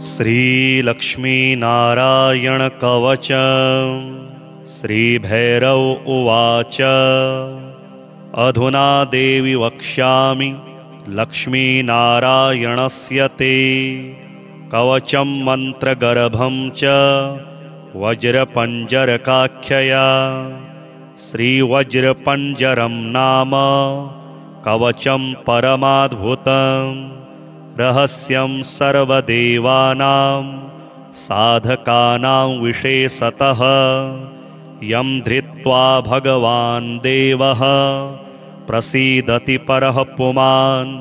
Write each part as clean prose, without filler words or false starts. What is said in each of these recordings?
श्रीलक्ष्मीनारायण कवच। श्रीभैरव उवाच अधुना देवी वक्ष्यामि लक्ष्मीनारायणस्य ते कवचं मन्त्रगर्भं च वज्रपञ्जरकाख्यया। श्रीवज्रपञ्जरं नाम कवचं परमाद्भुतं रहस्यं सर्वदेवानां साधकानां विशेषतः यं धृत्वा भगवान् देवः प्रसीदति परः पुमान्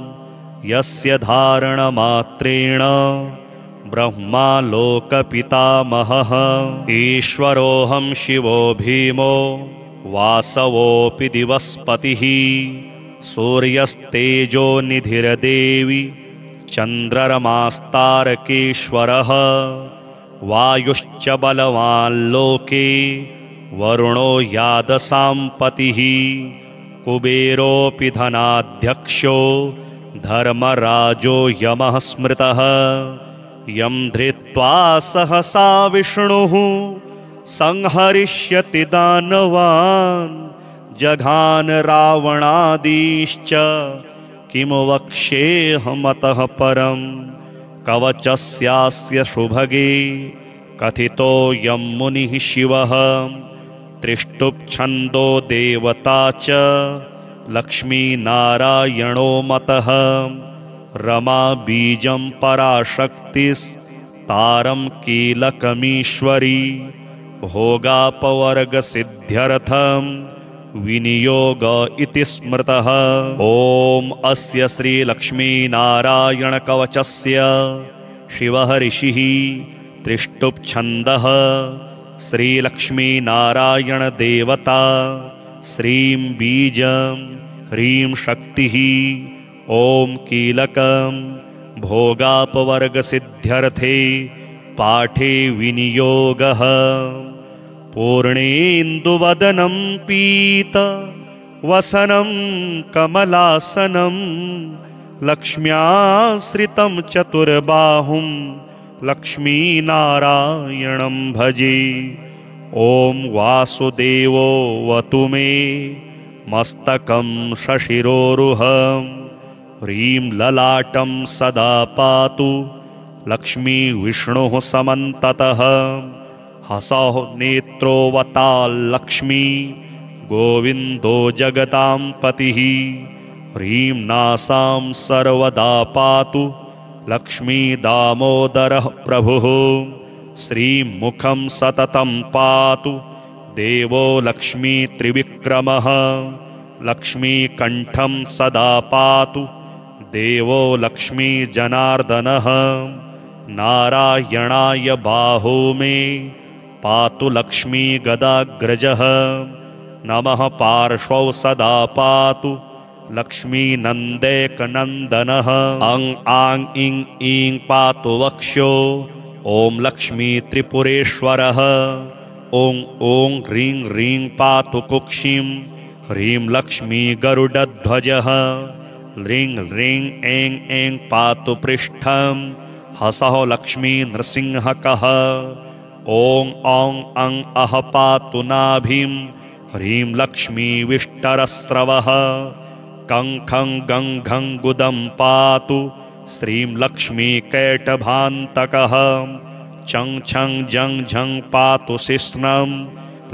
यस्य धारणमात्रेण ब्रह्मा लोकपितामहः। ईश्वरोऽहं शिवो भीमो वासवोऽपि दिवस्पतिः सूर्यस्तेजो निधिर्देवी चन्द्ररमास्तारकेश्वरः वायुश्च बलवान् लोके वरुणो यादसाम्पतिः कुबेरोऽपि धनाध्यक्षो धर्मराजो यमः स्मृतः यं धृत्वा सहसा विष्णुः संहरिष्यति दानवान् जघान रावणादीश्च किं वक्ष्येऽहमतः परं कवचस्यास्य सुभगे कथितोऽयं मुनिः शिवः त्रिष्टुप्छन्दो देवता च लक्ष्मीनारायणो मतः रमा बीजं पराशक्तिस्तारं कीलकमीश्वरी भोगापवर्गसिद्ध्यर्थं विनियोग इति स्मृतः। ॐ अस्य श्रीलक्ष्मीनारायणकवचस्य शिवः ऋषिः त्रिष्टुप्छन्दः श्रीलक्ष्मीनारायणदेवता श्रीं बीजं ह्रीं शक्तिः ॐ कीलकं भोगापवर्गसिद्ध्यर्थे पाठे विनियोगः। पूर्णेन्दुवदनं पीतवसनं कमलासनं लक्ष्म्याश्रितं चतुर्बाहुं लक्ष्मीनारायणं भजे। ॐ वासुदेवोऽवतु मे मस्तकं शशिरोरुहं ह्रीं ललाटं सदा पातु लक्ष्मीविष्णुः समन्ततः हसः नेत्रोऽवताल्लक्ष्मी गोविन्दो जगतां पतिः ह्रीं नासां सर्वदा पातु लक्ष्मीदामोदरः प्रभुः श्रीमुखं सततं पातु देवो लक्ष्मीत्रिविक्रमः लक्ष्मीकण्ठं सदा पातु देवो लक्ष्मीजनार्दनः नारायणाय बाहो मे पातु लक्ष्मीगदाग्रजः नमः पार्श्वौ सदा पातु लक्ष्मीनन्दैकनन्दनः अं आं इं ईं पातु वक्ष्यो ॐ लक्ष्मीत्रिपुरेश्वरः ॐ ॐ ह्रीं ह्रीं पातु कुक्षिं ह्रीं लक्ष्मीगरुडध्वजः ह्रीं ह्रीं ऐं ऐं पातु पृष्ठं हसः लक्ष्मीनृसिंहकः ॐ औं अं अः पातु नाभिं ह्रीं लक्ष्मीविष्टरस्रवः कं खं गं घं गुदं पातु श्रीं लक्ष्मीकैटभान्तकः चं छं जं झं पातु शिश्नं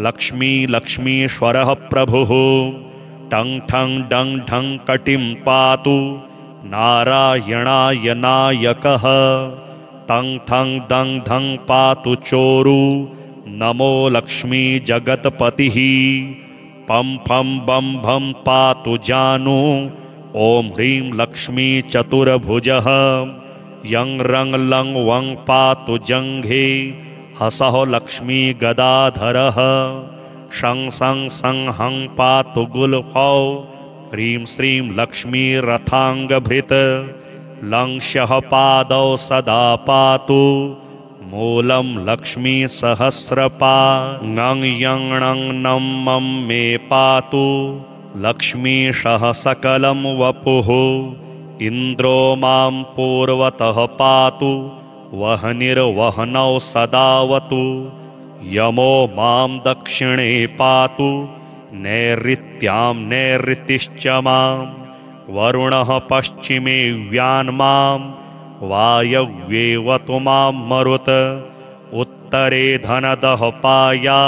लक्ष्मीश्वरः प्रभुः टं ठं डं ढं कटिं पातु नारायणाय नायकः तं थं दं धं पातु चोरु नमो लक्ष्मी जगत्पतिः पं फं बं भं पातु जानु ॐ ह्रीं लक्ष्मी चतुर्भुजः यं रं लं वं पातु जङ्घे हसः लक्ष्मी गदाधरः शं सं सं हं पातु गुल्फौ ह्रीं श्रीं लक्ष्मी रथाङ्गभृत् लंशः पादौ सदा पातु मूलं लक्ष्मी सहस्रपा ङं यं णं नं मं मे पातु लक्ष्मीशः सकलं वपुः इन्द्रो मां पूर्वतः पातु वहनिर्वहनौ सदावतु यमो मां दक्षिणे पातु नैऋत्यां नैऋतिश्च मां वरुणः पश्चिमे व्यान्मां वायव्येवतु मां मरुत उत्तरे धनदः पाया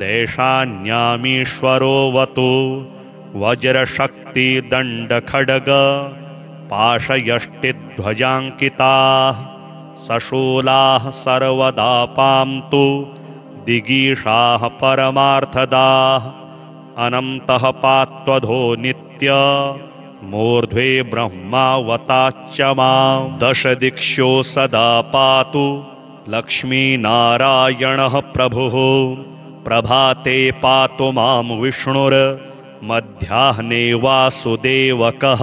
देशान्यामीश्वरोऽवतु वज्रशक्तिदण्डखड्ग पाशयष्टिध्वजाङ्किताः सशूलाः सर्वदा पान्तु दिगीषाः परमार्थदाः अनन्तः पात्वधो नित्य मूर्ध्वे ब्रह्मावताच्च मां दशदिक्षो सदा पातु लक्ष्मीनारायणः प्रभुः प्रभाते पातु मां विष्णुर्मध्याह्ने वासुदेवकः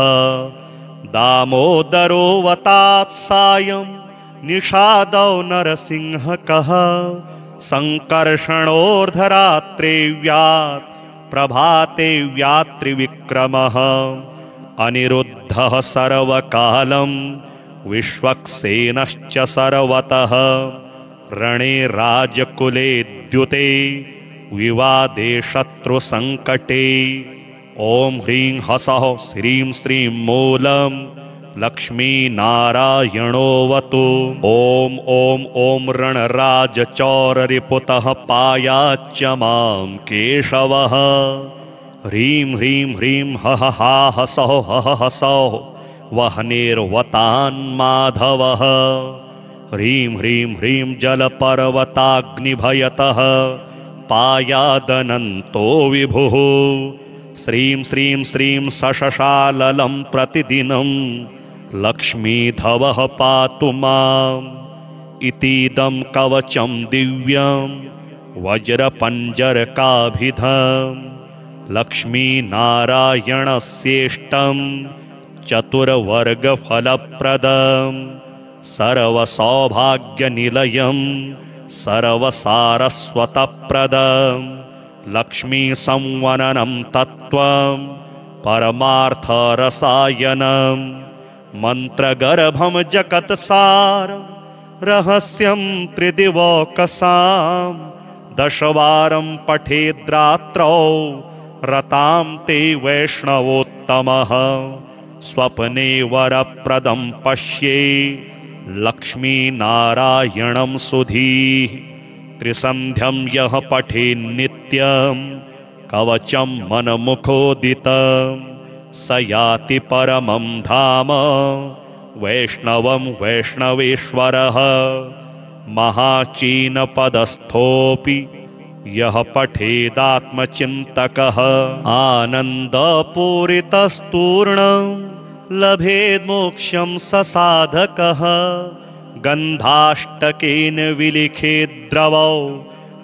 दामोदरोऽवतात् सायं निषादौ नरसिंहकः सङ्कर्षणोर्धरात्रे व्यात् प्रभाते व्यात्रिविक्रमः अनिरुद्धः सर्वकालं विश्वक्सेनश्च सर्वतः रणे राजकुले द्युते विवादे शत्रुसङ्कटे ॐ ह्रीं हसः श्रीं श्रीं मूलं लक्ष्मीनारायणोऽवतु ॐ ॐ ॐ रणराजचौररिपुतः पायाच्च मां केशवः ह्रीं ह्रीं ह्रीं हः हा हसः हः हसः वह्निर्वतान्माधवः ह्रीं ह्रीं ह्रीं जलपर्वताग्निभयतः पायादनन्तो विभुः श्रीं श्रीं श्रीं सशशाललं प्रतिदिनं लक्ष्मीधवः पातु माम् इतीदं कवचं दिव्यं वज्रपञ्जरकाभिधं लक्ष्मीनारायणस्येष्टं चतुर्वर्गफलप्रदं सर्वसौभाग्यनिलयं सर्वसारस्वतप्रदं लक्ष्मीसंवननं तत्त्वं परमार्थरसायनं मन्त्रगर्भं जगत्सारं रहस्यं त्रिदिवौकसां दशवारं पठेद्रात्रौ रतां ते वैष्णवोत्तमः स्वप्ने वरप्रदं पश्ये लक्ष्मीनारायणं सुधीः त्रिसन्ध्यं यः पठेन्नित्यं कवचं मनमुखोदितं स याति परमं धाम वैष्णवं वैष्णवेश्वरः महाचीनपदस्थोऽपि यः पठेदात्मचिन्तकः आनन्दपूरितस्तूर्णं लभेन्मोक्षं स साधकः गन्धाष्टकेन विलिखेद्द्रवौ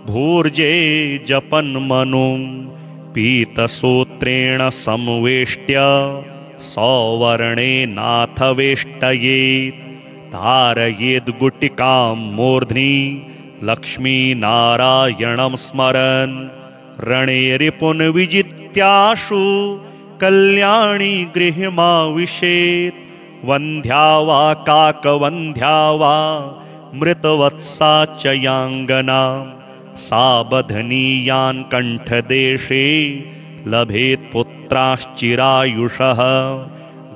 भूर्जे जपन्मनुं पीतसूत्रेण संवेष्ट्य सौवर्णेनाथ वेष्टयेत् धारयेद्गुटिकां मूर्ध्नि लक्ष्मीनारायणं स्मरन् रणे रिपुन् विजित्याशु कल्याणी गृहमाविशेत् वन्ध्या वा काकवन्ध्या वा मृतवत्सा च याङ्गना सा बध्नीयान् कण्ठदेशे लभेत् पुत्राश्चिरायुषः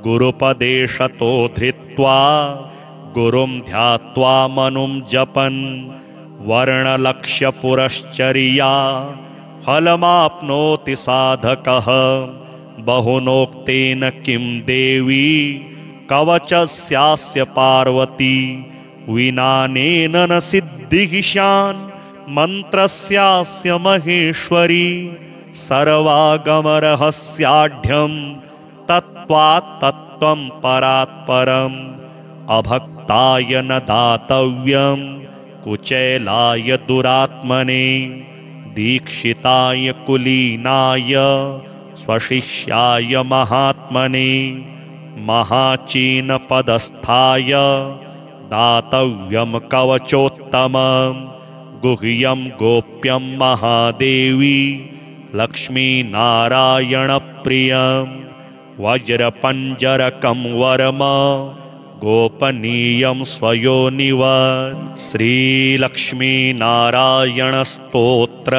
गुरुपदेशतो धृत्वा गुरुं ध्यात्वा मनुं जपन् वर्णलक्ष्यपुरश्चर्या फलमाप्नोति साधकः बहुनोक्तेन किं देवी कवचस्यास्य पार्वती विनानेन न सिद्धिशान् मन्त्रस्यास्य महेश्वरी सर्वागमरहस्याढ्यं तत्त्वात् तत्त्वं परात् परम् अभक्ताय न दातव्यं कुचैलाय दुरात्मने दीक्षिताय कुलीनाय स्वशिष्याय महात्मने महाचीनपदस्थाय दातव्यं कवचोत्तमं गुह्यं गोप्यं महादेवी लक्ष्मीनारायणप्रियं वज्रपञ्जरकं वरम गोपनीयं स्वयोनिव। श्रीलक्ष्मीनारायणस्तोत्र।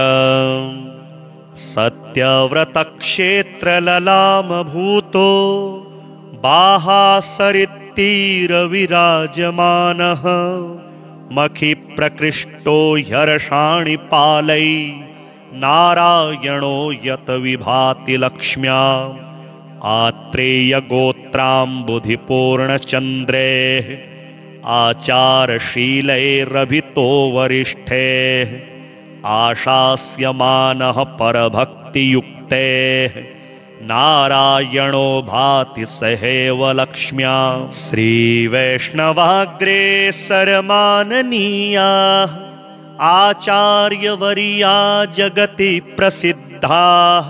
सत्यव्रतक्षेत्रललामभूतो बाहासरित्तीरविराजमानः मखिप्रकृष्टो ह्यर्षाणि पालै नारायणो यत विभाति लक्ष्म्याम् आत्रेयगोत्राम्बुधिपूर्णचन्द्रेः आचारशीलैरभितो वरिष्ठैः आशास्यमानः परभक्तियुक्तेः नारायणो भाति सहैव लक्ष्म्या। श्रीवैष्णवाग्रेसरमाननीयाः आचार्यवर्या जगति प्रसिद्धाः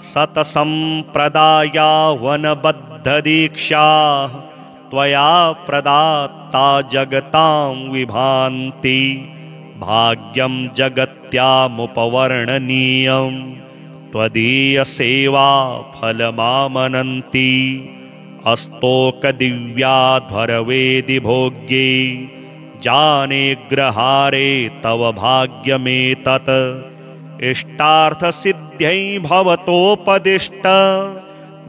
सतसम्प्रदाया वनबद्धदीक्षाः त्वया प्रदात्ता जगतां विभान्ति भाग्यं जगत्यामुपवर्णनीयं त्वदीयसेवा फलमामनन्ति अस्तोकदिव्याध्वरवेदि भोग्ये जाने ग्रहारे तव भाग्यमेतत् इष्टार्थसिद्ध्यै भवतोपदिष्ट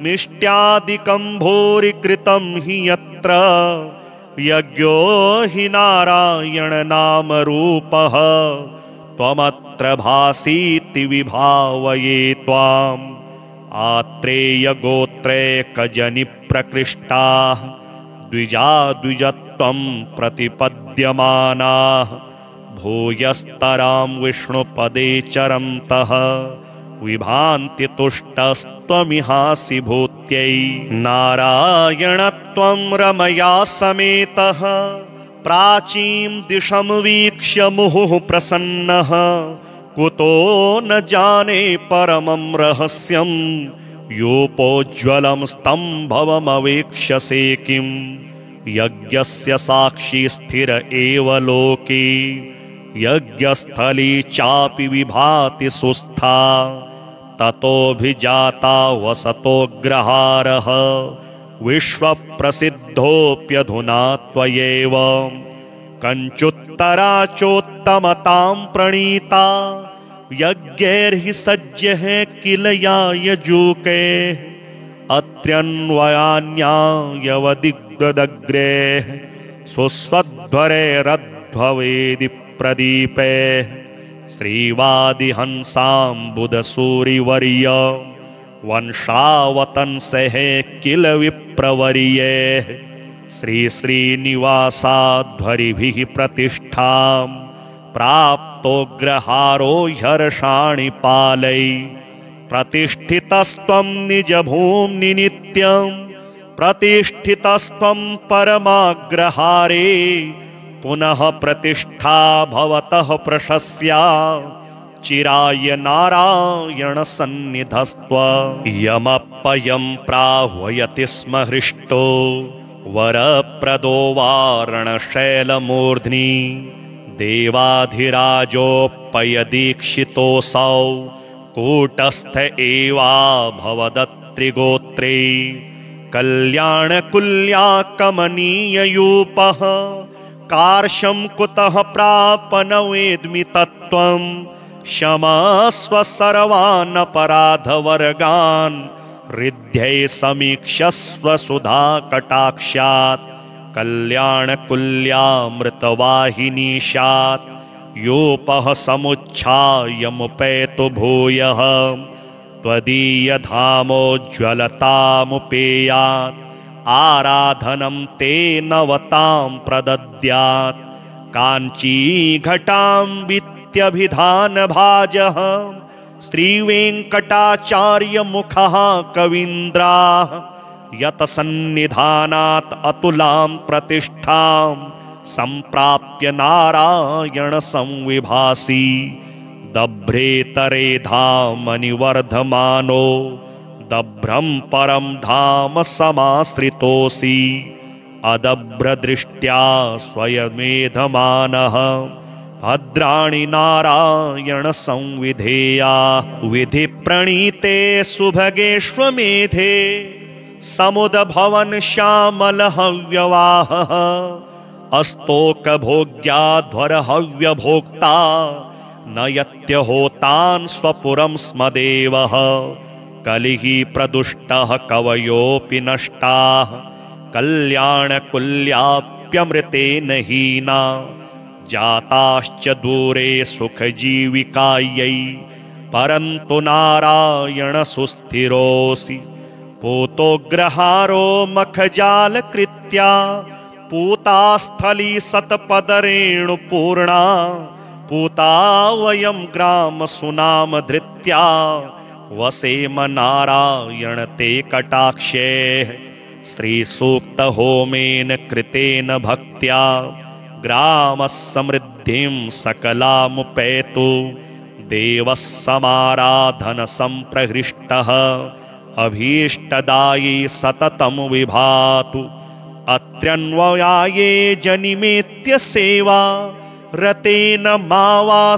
मिष्ट्यादिकं भूरिकृतं हि यत्र यज्ञो हि नारायणनामरूपः त्वमत्र भासीति विभावये त्वाम् आत्रेयगोत्रैकजनिप्रकृष्टाः द्विजाद्विजत्वं प्रतिपद्यमानाः भूयस्तरां विष्णुपदे चरन्तः विभान्ति तुष्टस्त्वमिहासि भूत्यै। नारायणत्वं रमया समेतः प्राचीं दिशं वीक्ष्य मुहुः प्रसन्नः कुतो न जाने परमं रहस्यं योपोज्ज्वलं स्तम्भवमवेक्ष्यसे किम् यज्ञस्य साक्षी स्थिर एव लोके यज्ञस्थली चापि विभाति सुस्था ततोऽभिजाता वसतोऽग्रहारः विश्वप्रसिद्धोऽप्यधुना त्वयैव कञ्चुत्तरा चोत्तमतां प्रणीता यज्ञैर्हि सज्यः किल या यजूके अत्र्यन्वयान्यायवदिग्दग्रेः सुस्वध्वरैरध्ववेदि प्रदीपे श्रीवादिहंसाम्बुदसूरिवर्य वंशावतंसः किल विप्रवर्यैः श्रीश्रीनिवासाध्वरिभिः प्रतिष्ठां प्राप्तोऽग्रहारो ह्यर्षाणि पालै प्रतिष्ठितस्त्वं निजभूम्नि नित्यं प्रतिष्ठितस्त्वं परमाग्रहारे पुनः प्रतिष्ठा भवतः प्रशस्या चिराय नारायण सन्निधस्त्व। यमप्पयं प्राह्वयति स्म हृष्टो वरप्रदो वारणशैलमूर्ध्नि देवाधिराजोपय दीक्षितोऽसौ कूटस्थ एवाभवदत्रिगोत्रे कल्याणकुल्या कमनीययूपः कार्शं कुतः प्राप न वेद्मि तत्त्वं क्षमस्व सर्वान् अपराधवर्गान् हृद्यै समीक्षस्व सुधा कटाक्षात् कल्याणकुल्यामृतवाहिनीशात् योपः समुच्छायमुपेतु भूयः त्वदीयधामोज्ज्वलतामुपेयात् आराधनं ते नवतां प्रदद्यात् काञ्चीघटां वित्यभिधानभाजः श्रीवेङ्कटाचार्यमुखः कवीन्द्राः यतसन्निधानात् अतुलां प्रतिष्ठां सम्प्राप्य नारायण संविभासि दभ्रेतरे धामनिवर्धमानो दभ्रं परं धाम समाश्रितोऽसि अदभ्रदृष्ट्या स्वयमेधमानः भद्राणि नारायण संविधेया विधिप्रणीते सुभगेष्वमेधे समुद्भवन श्यामल हव्यवाहः अस्तोक भोग्याध्वर हव्यभोक्ता नयत्य होतान् स्वपुरं स्म देवः कलिः प्रदुष्टः कवयोऽपि नष्टाः कल्याणकुल्याप्यमृतेन हीना जाताश्च दूरे सुखजीविकायै परन्तु नारायण सुस्थिरोऽसि पूतोग्रहारो मखजालकृत्या पूतास्थली सतपदरेणुपूर्णा पूता वयं ग्राम सुनाम धृत्या वसेम नारायण ते कटाक्षे श्रीसूक्त होमेन कृतेन भक्त्या ग्रामः समृद्धिं सकलामुपैतु देवः समाराधन संप्रहृष्टः अभीष्टदायी सततं विभातु अत्र्यन्वयाये जनिमेत्य सेवा रतेन मावासरघूत्तमेन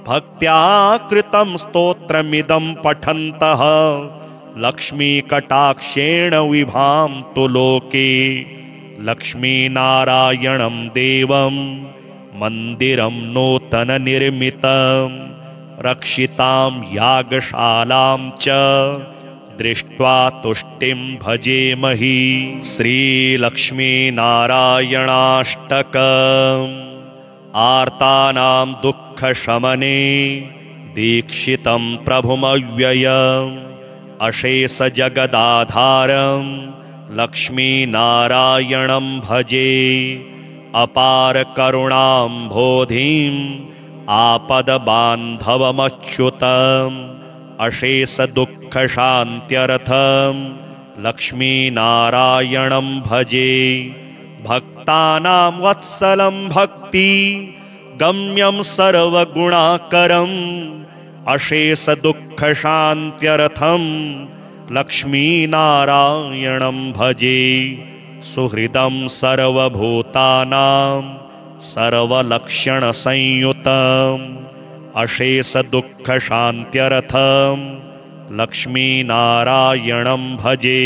भक्त्या कृतं स्तोत्रमिदं पठन्तः लक्ष्मीकटाक्षेण विभान्तु लोके लक्ष्मीनारायणं देवं मन्दिरं नूतननिर्मितं रक्षितां यागशालां च दृष्ट्वा तुष्टिं भजेमहि श्रीलक्ष्मीनारायणाष्टकम् आर्तानां दुःखशमने दीक्षितं प्रभुमव्ययम् अशेषजगदाधारं लक्ष्मीनारायणं भजे अपारकरुणाम्भोधिम् आपदबान्धवमच्युतम् अशेषदुःखशान्त्यर्थं लक्ष्मीनारायणं भजे भक्तानां वत्सलं भक्ति गम्यं सर्वगुणाकरम् अशेषदुःखशान्त्यर्थं लक्ष्मीनारायणं भजे सुहृदं सर्वभूतानां सर्वलक्षणसंयुतम् अशेषदुःखशान्त्यर्थं लक्ष्मीनारायणं भजे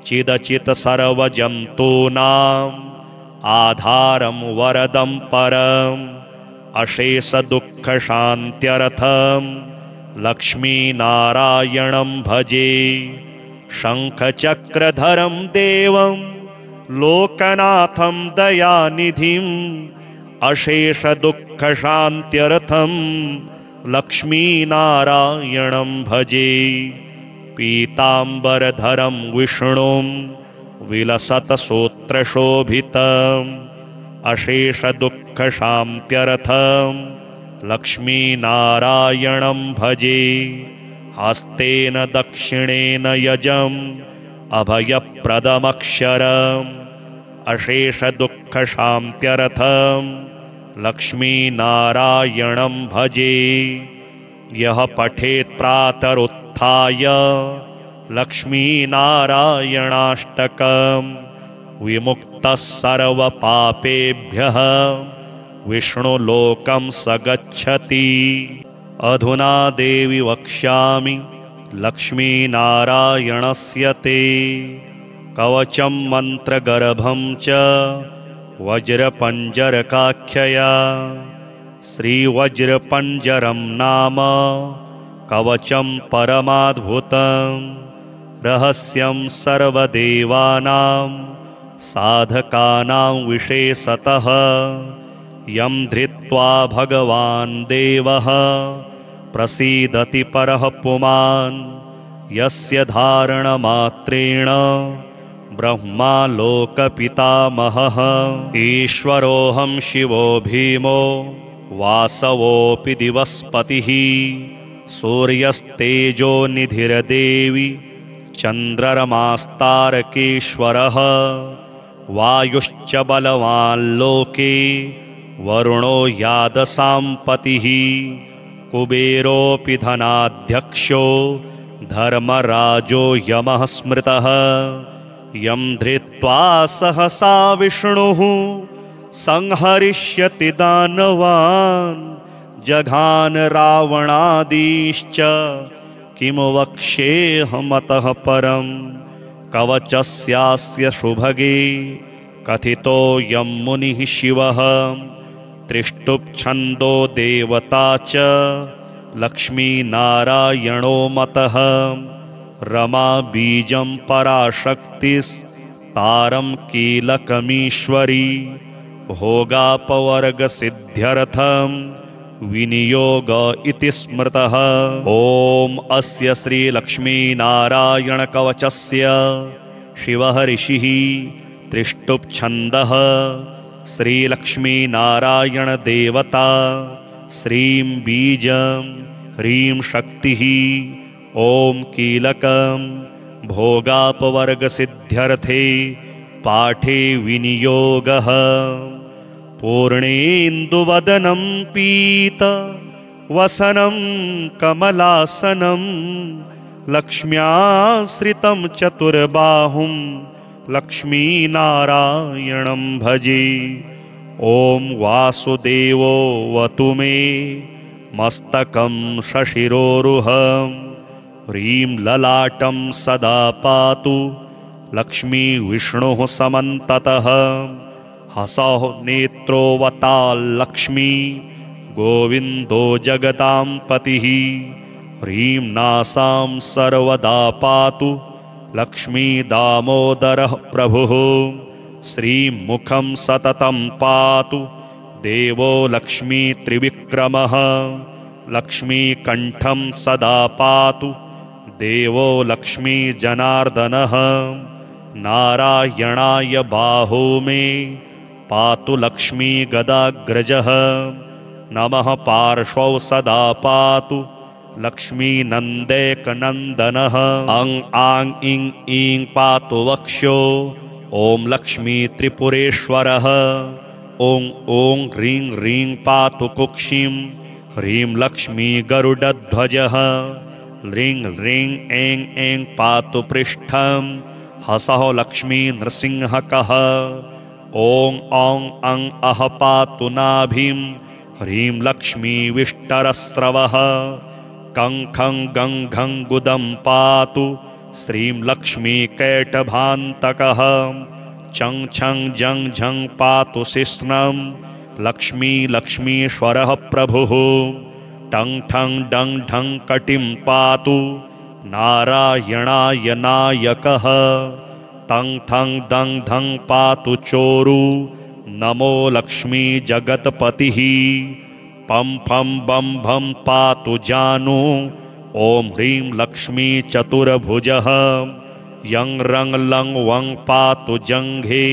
चिदचित् सर्वजन्तूनाम् आधारं वरदं परम् अशेषदुःखशान्त्यर्थं लक्ष्मीनारायणं भजे शङ्खचक्रधरं देवं लोकनाथं दयानिधिम् अशेषदुःखशान्त्यर्थं लक्ष्मीनारायणं भजे पीताम्बरधरं विष्णुं विलसत्सूत्रशोभितम् अशेषदुःखशान्त्यर्थं लक्ष्मीनारायणं भजे हस्तेन दक्षिणेन यजम् अभयप्रदमक्षरम् अशेषदुःखशान्त्यर्थं लक्ष्मीनारायणं भजे यः पठेत् प्रातरुत्थाय लक्ष्मीनारायणाष्टकं विमुक्तः सर्वपापेभ्यः विष्णुलोकं स गच्छति अधुना देवि वक्ष्यामि लक्ष्मीनारायणस्य ते कवचं मन्त्रगर्भं च वज्रपञ्जरकाख्यया श्रीवज्रपञ्जरं नाम कवचं परमाद्भुतं रहस्यं सर्वदेवानां साधकानां विशेषतः यं धृत्वा भगवान् देवः प्रसीदति परः पुमान् यस्य धारणमात्रेण ब्रह्मा लोकपितामहः ईश्वरोऽहं शिवो भीमो वासवोऽपि दिवस्पतिः सूर्यस्तेजो निधिर्देवी चन्द्ररमास्तारकेश्वरः वायुश्च बलवान् लोके वरुणो यादसाम्पतिः कुबेरोऽपि धनाध्यक्षो धर्मराजो यमः स्मृतः यं धृत्वा सहसा विष्णुः संहरिष्यति दानवान् जघान रावणादीश्च किं वक्ष्येऽहमतः परं कवचस्यास्य सुभगे कथितोऽयं मुनिः शिवः त्रिष्टुप्छन्दो देवता च लक्ष्मीनारायणो मतः रमा बीजं पराशक्तिस्तारं कीलकमीश्वरी भोगापवर्गसिद्ध्यर्थं विनियोग इति स्मृतः। ॐ अस्य श्रीलक्ष्मीनारायणकवचस्य शिवः ऋषिः त्रिष्टुप्छन्दः श्रीलक्ष्मीनारायणदेवता श्रीं बीजं ह्रीं शक्तिः ॐ कीलकं भोगापवर्गसिद्ध्यर्थे पाठे विनियोगः। पूर्णेन्दुवदनं पीतवसनं कमलासनं लक्ष्म्याश्रितं चतुर्बाहुं लक्ष्मीनारायणं भजे। ॐ वासुदेवोऽवतु मे मस्तकं शशिरोरुहं ह्रीं ललाटं सदा पातु लक्ष्मीविष्णुः समन्ततः हसः नेत्रोऽवताल्लक्ष्मी गोविन्दो जगतां पतिः ह्रीं नासां सर्वदा पातु लक्ष्मीदामोदरः प्रभुः श्रीमुखं सततं पातु देवो लक्ष्मीत्रिविक्रमः लक्ष्मीकण्ठं सदा पातु देवो लक्ष्मीजनार्दनः नारायणाय बाहो मे पातु लक्ष्मीगदाग्रजः नमः पार्श्वौ सदा पातु लक्ष्मीनन्दैकनन्दनः अं आं इं ईं पातु वक्ष्यो ॐ लक्ष्मीत्रिपुरेश्वरः ॐ ॐ ह्रीं ह्रीं पातु कुक्षिं ह्रीं लक्ष्मीगरुडध्वजः ह्रीं ह्रीं ऐं ऐं पातु पृष्ठं हसः लक्ष्मीनृसिंहकः ॐ औं अं अः पातु नाभिं ह्रीं लक्ष्मीविष्टरस्रवः कं खं गं घं गुदं पातु श्रीं लक्ष्मीकैटभान्तकः चं छं जं झं पातु शिश्नं लक्ष्मी लक्ष्मीश्वरः प्रभुः टं ठं डं ढं कटिं पातु नारायणाय नायकः तं थं दं धं पातु चोरु नमो लक्ष्मी जगत्पतिः पं फं बं भं पातु जानु ॐ ह्रीं लक्ष्मी चतुर्भुजः यं रं लं वं पातु जङ्घे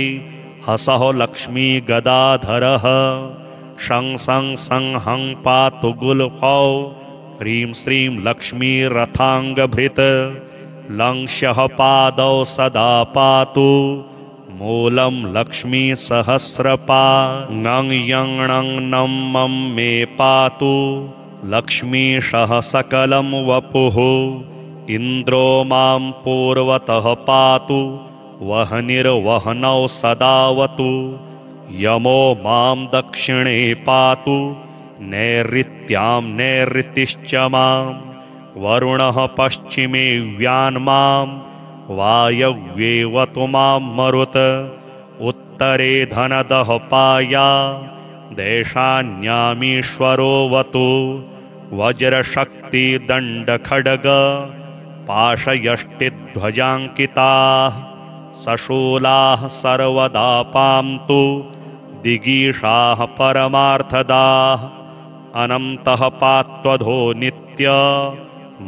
हसः लक्ष्मी गदाधरः शं सं सं हं पातु गुल्फौ ह्रीं श्रीं लक्ष्मी रथाङ्गभृत् लं शः पादौ सदा पातु मूलं लक्ष्मी सहस्रपा ङं यं णं नं मं मे पातु लक्ष्मीशः सकलं वपुः इन्द्रो मां पूर्वतः पातु वह्निर्वह्नौ सदावतु यमो मां दक्षिणे पातु नैऋत्यां नैऋतिश्च मां वरुणः पश्चिमे व्यान्मां वायव्येवतु मां मरुत उत्तरे धनदः पाया देशान्यामीश्वरोऽवतु वज्रशक्तिदण्डखड्ग पाशयष्टिध्वजाङ्किताः सशूलाः सर्वदा पान्तु दिगीषाः परमार्थदाः अनन्तः पात्वधो नित्य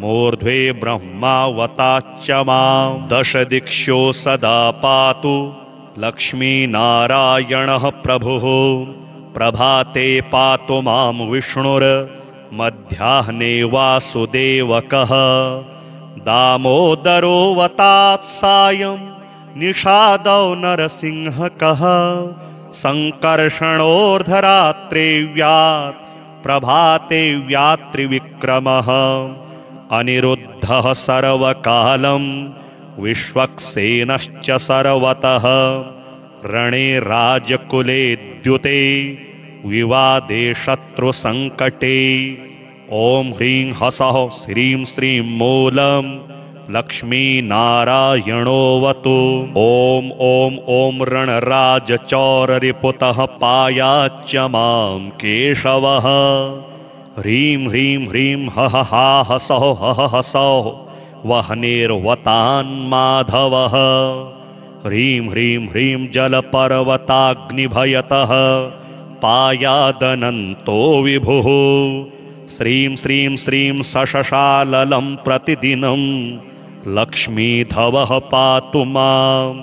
मूर्ध्वे ब्रह्मावताच्च मां दशदिक्षो सदा पातु लक्ष्मीनारायणः प्रभुः प्रभाते पातु मां विष्णुर्मध्याह्ने वासुदेवकः दामोदरोऽवतात् सायं निषादौ नरसिंहकः सङ्कर्षणोर्धरात्रे व्यात् प्रभाते व्यात्रिविक्रमः अनिरुद्धः सर्वकालं विश्वक्सेनश्च सर्वतः रणे राजकुले द्युते विवादे शत्रुसङ्कटे ॐ ह्रीं हसः श्रीं श्रीं मूलं लक्ष्मीनारायणोऽवतु। ॐ ॐ ॐ रणराजचौररिपुतः पायाच्च मां केशवः। ह्रीं ह्रीं ह्रीं हः हा हसः हः हसः वह्निर्वतान्माधवः। ह्रीं ह्रीं ह्रीं जलपर्वताग्निभयतः पायादनन्तो विभुः। श्रीं श्रीं श्रीं सशशाललं प्रतिदिनं लक्ष्मीधवः पातु माम्।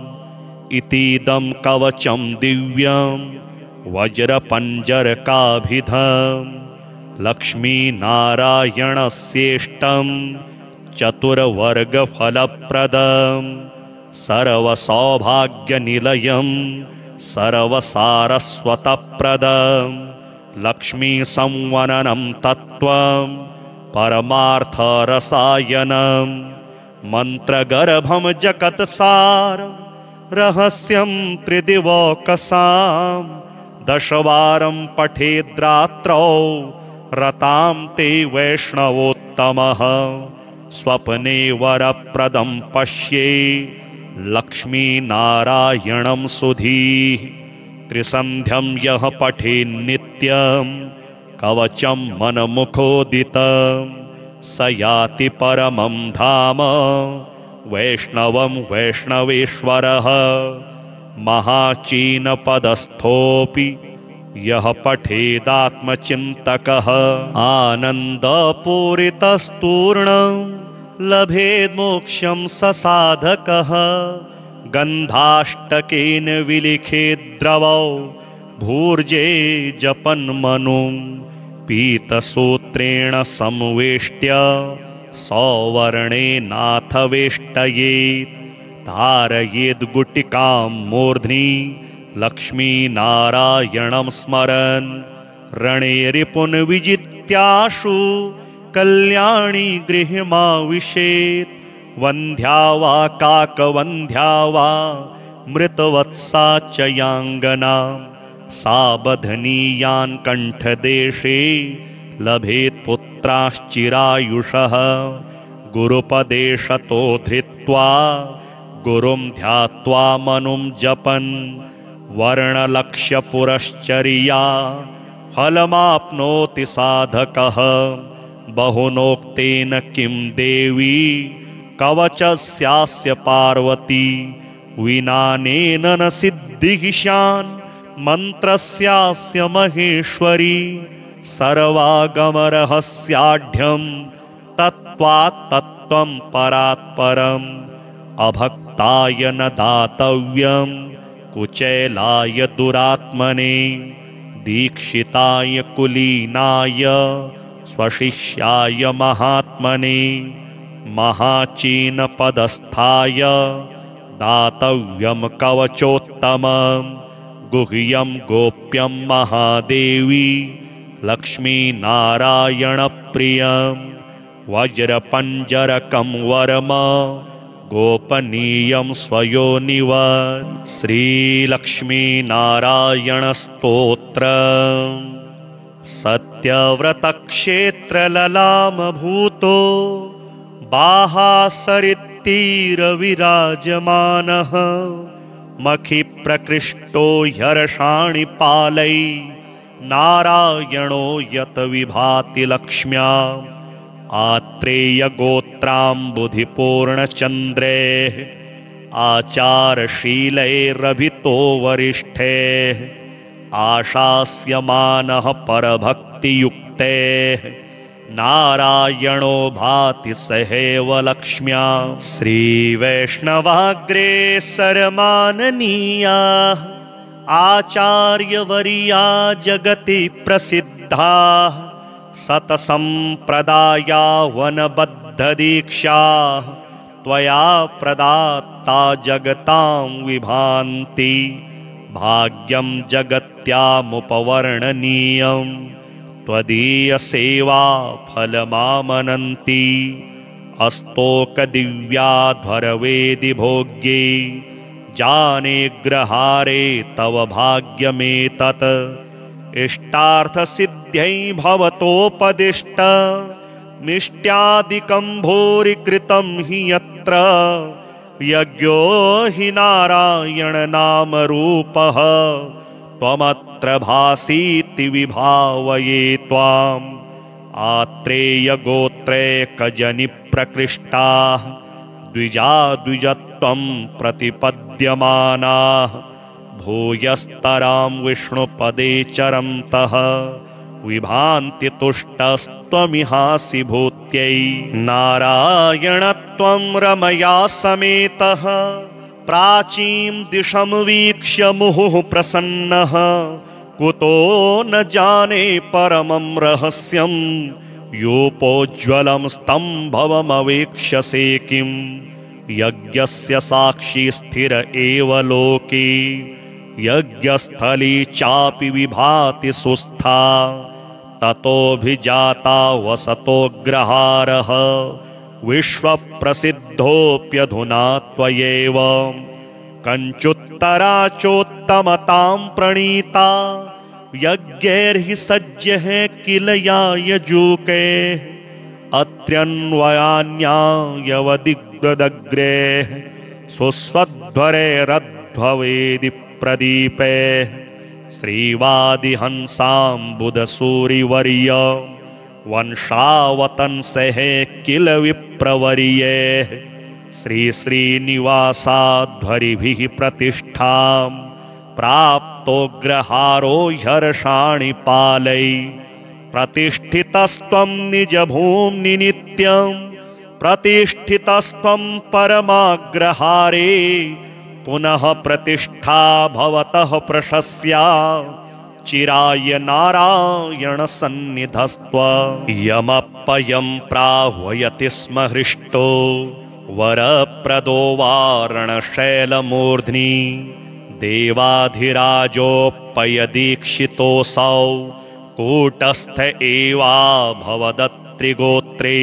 इतीदं कवचं दिव्यं वज्रपञ्जरकाभिधं लक्ष्मीनारायणस्येष्टं चतुर्वर्गफलप्रदं सर्वसौभाग्यनिलयं सर्वसारस्वतप्रदं लक्ष्मीसंवननं तत्त्वं परमार्थरसायनं मन्त्रगर्भं जगत्सारं रहस्यं त्रिदिवौकसां दशवारं पठेद्रात्रौ रतां ते वैष्णवोत्तमः। स्वप्ने वरप्रदं पश्ये लक्ष्मीनारायणं सुधीः। त्रिसन्ध्यं यः पठेन्नित्यं कवचं मनमुखोदितं स याति परमं धाम वैष्णवं वैष्णवेश्वरः। महाचीनपदस्थोऽपि यः पठेदात्मचिन्तकः आनन्दपूरितस्तूर्णं लभेन्मोक्षं स साधकः। गन्धाष्टकेन विलिखेद्द्रवौ भूर्जे जपन्मनुं पीतसूत्रेण संवेष्ट्य सौवर्णेनाथ वेष्टयेत्। धारयेद्गुटिकां मूर्ध्नि लक्ष्मीनारायणं स्मरन् रणे रिपुन् विजित्याशु कल्याणी गृहमाविशेत्। वन्ध्या वा काकवन्ध्या वा मृतवत्सा च याङ्गना सा बध्नीयान् कण्ठदेशे लभेत् पुत्राश्चिरायुषः। गुरुपदेशतो धृत्वा गुरुं ध्यात्वा मनुं जपन् वर्णलक्ष्यपुरश्चर्या फलमाप्नोति साधकः। बहुनोक्तेन किं देवी कवचस्यास्य पार्वती विनानेन न सिद्धिशान् मन्त्रस्यास्य महेश्वरी। सर्वागमरहस्याढ्यं तत्त्वात् तत्त्वं परात् परम् अभक्ताय न दातव्यं कुचैलाय दुरात्मने दीक्षिताय कुलीनाय स्वशिष्याय महात्मने महाचीनपदस्थाय दातव्यं कवचोत्तमं गुह्यं गोप्यं महादेवी लक्ष्मीनारायणप्रियं वज्रपञ्जरकं वरम गोपनीयं स्वयोनिवत्। श्रीलक्ष्मीनारायणस्तोत्रम्। सत्यव्रतक्षेत्रललामभूतो बाहासरित्तीरविराजमानः मखिप्रकृष्टो ह्यर्षाणि पालै नारायणो यत विभाति लक्ष्म्याम्। आत्रेयगोत्राम्बुधिपूर्णचन्द्रैः आचारशीलैरभितो वरिष्ठैः आशास्यमानः परभक्तियुक्तैः नारायणो भाति सहैव लक्ष्म्या। श्रीवैष्णवाग्रेसरमाननीयाः आचार्यवर्या जगति प्रसिद्धाः सतसम्प्रदाया वनबद्धदीक्षा त्वया प्रदात्ता जगतां विभान्ति। भाग्यं जगत्यामुपवर्णनीयं त्वदीयसेवा फलमामनन्ति। अस्तोकदिव्याध्वरवेदि भोग्ये जाने ग्रहारे तव भाग्यमेतत्। इष्टार्थसिद्ध्यै भवतोपदिष्ट मिष्ट्यादिकं भूरिकृतं हि यत्र यज्ञो हि नारायणनामरूपः त्वमत्र भासीति विभावये त्वाम् आत्रेयगोत्रैकजनिप्रकृष्टाः द्विजा द्विजत्वं प्रतिपद्यमानाः भूयस्तरां विष्णुपदे चरन्तः विभान्ति तुष्टस्त्वमिहासि भूत्यै नारायणत्वं रमया समेतः प्राचीं दिशं वीक्ष्य मुहुः प्रसन्नः कुतो न जाने परमं रहस्यं योपोज्ज्वलं स्तम्भमवेक्ष्यसे किं यज्ञस्य साक्षी स्थिर एव लोके यज्ञस्थली चापि विभाति सुस्था ततोऽभिजाता वसतोऽग्रहारः विश्वप्रसिद्धोऽप्यधुना त्वयैव कञ्चुत्तरा चोत्तमतां प्रणीता यज्ञैर्हि सज्यः किल या यजूके अत्र्यन्वयान्यायवदिग्दग्रे सुस्वध्वरैरध्ववेदि प्रदीपे श्रीवादिहंसाम्बुदसूरिवर्य वंशावतंसः किल विप्रवर्ये श्रीश्रीनिवासाध्वरिभिः प्रतिष्ठां प्राप्तोऽग्रहारो ह्यर्षाणि पालै प्रतिष्ठितस्त्वं निजभूम्नि नित्यं प्रतिष्ठितस्त्वं परमाग्रहारे पुनः प्रतिष्ठा भवतः प्रशस्या चिराय नारायण सन्निधस्त्व यमप्पयं प्राह्वयति स्म हृष्टो वरप्रदो वारणशैलमूर्ध्नि देवाधिराजोपयदीक्षितोऽसौ कूटस्थ एवाभवदत्रिगोत्रे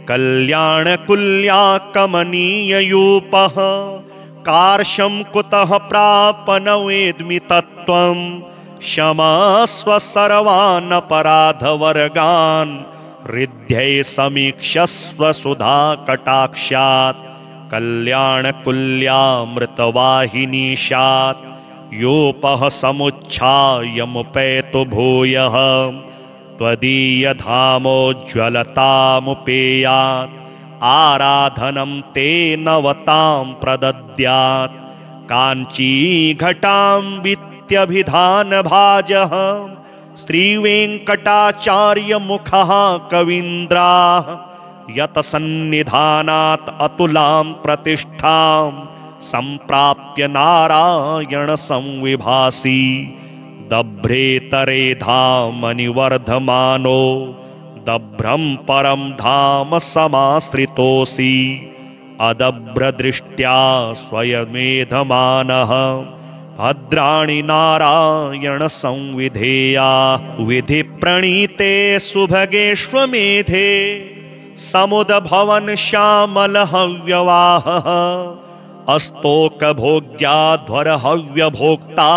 कल्याणकुल्या कमनीययूपः कार्शं कुतः प्रापन वेद्मि तत्त्वं क्षमस्व सर्वान् अपराधवर्गान् हृद्यै समीक्षस्व सुधा कटाक्षात् कल्याणकुल्यामृतवाहिनीशात् योपः समुच्छायमुपेतु भूयः त्वदीयधामोज्ज्वलतामुपेयात् आराधनं ते नवतां प्रदद्यात् काञ्चीघटां वित्यभिधानभाजः श्रीवेङ्कटाचार्यमुखः कवीन्द्राः यतसन्निधानात् अतुलां प्रतिष्ठां सम्प्राप्य नारायण संविभासी दभ्रेतरे धामनिवर्धमानो दभ्रं परं धाम समाश्रितोऽसि अदभ्रदृष्ट्या स्वयमेधमानः भद्राणि नारायण संविधेया विधिप्रणीते सुभगेष्वमेधे समुदभवन श्यामल हव्यवाहः अस्तोकभोग्याध्वर हव्यभोक्ता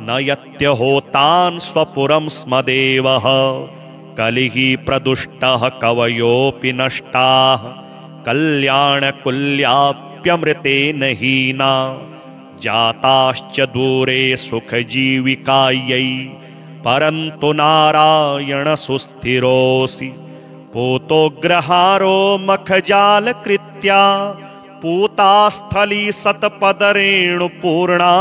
नयत्यहोतान् स्वपुरं स्म देवः कलिः प्रदुष्टः कवयोऽपि नष्टाः कल्याणकुल्याप्यमृतेन हीना जाताश्च दूरे सुखजीविकायै परन्तु नारायण सुस्थिरोऽसि पूतोऽग्रहारो मखजालकृत्या पूतास्थली सतपदरेणुपूर्णा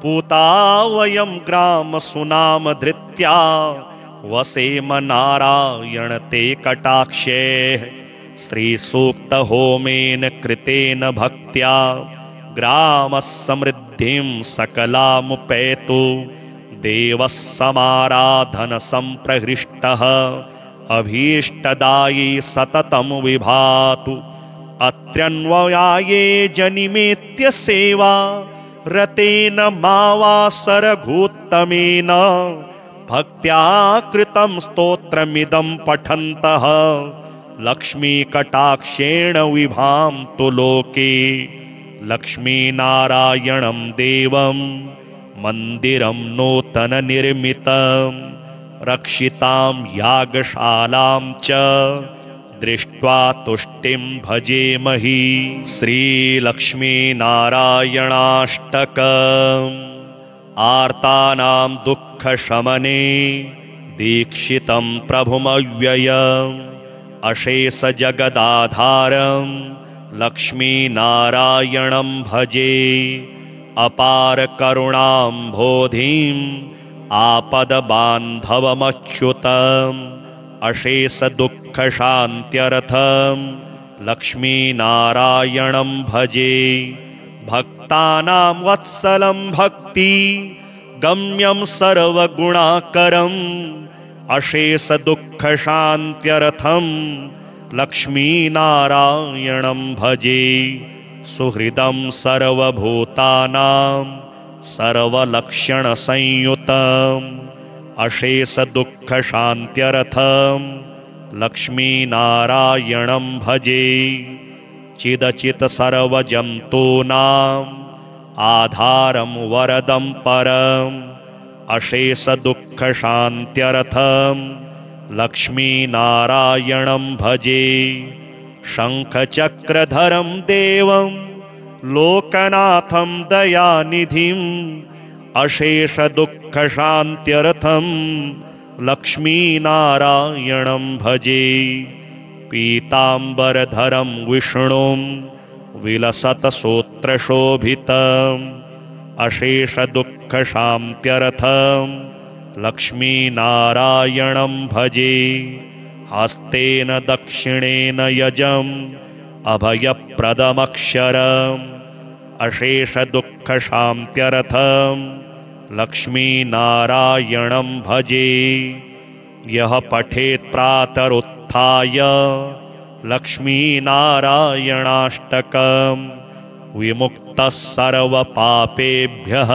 पूता वयं ग्रामसुनामधृत्या वसेम नारायण ते कटाक्षे श्रीसूक्तहोमेन कृतेन भक्त्या ग्रामः समृद्धिं सकलामुपैतु देवः समाराधन संप्रहृष्टः अभीष्टदायी सततं विभातु अत्र्यन्वयाये जनिमेत्य सेवा रतेन मावासरघूत्तमेन भक्त्या कृतं स्तोत्रमिदं पठन्तः लक्ष्मीकटाक्षेण विभान्तु लोके लक्ष्मीनारायणं देवं मन्दिरं नूतननिर्मितं रक्षितां यागशालां च दृष्ट्वा तुष्टिं भजेमहि। श्रीलक्ष्मीनारायणाष्टकम्। आर्तानां दुःखशमने दीक्षितं प्रभुमव्ययम् अशेषजगदाधारं लक्ष्मीनारायणं भजे। अपारकरुणाम्भोधिम् आपदबान्धवमच्युतम् अशेषदुःखशान्त्यर्थं लक्ष्मीनारायणं भजे। भक्तानां वत्सलं भक्ति गम्यं सर्वगुणाकरम् अशेषदुःखशान्त्यर्थं लक्ष्मीनारायणं भजे। सुहृदं सर्वभूतानां सर्वलक्षणसंयुतम् अशेषदुःखशान्त्यर्थं लक्ष्मीनारायणं भजे। चिदचित् सर्वजन्तूनाम् आधारं वरदं परम् अशेषदुःखशान्त्यर्थं लक्ष्मीनारायणं भजे। शङ्खचक्रधरं देवं लोकनाथं दयानिधिम् अशेषदुःखशान्त्यर्थं लक्ष्मीनारायणं भजे। पीताम्बरधरं विष्णुं विलसत्सूत्रशोभितम् अशेषदुःखशान्त्यर्थं लक्ष्मीनारायणं भजे। हस्तेन दक्षिणेन यजम् अभयप्रदमक्षरम् अशेषदुःखशान्त्यर्थं लक्ष्मीनारायणं भजे। यः पठेत् प्रातरुत्थाय लक्ष्मीनारायणाष्टकं विमुक्तः सर्वपापेभ्यः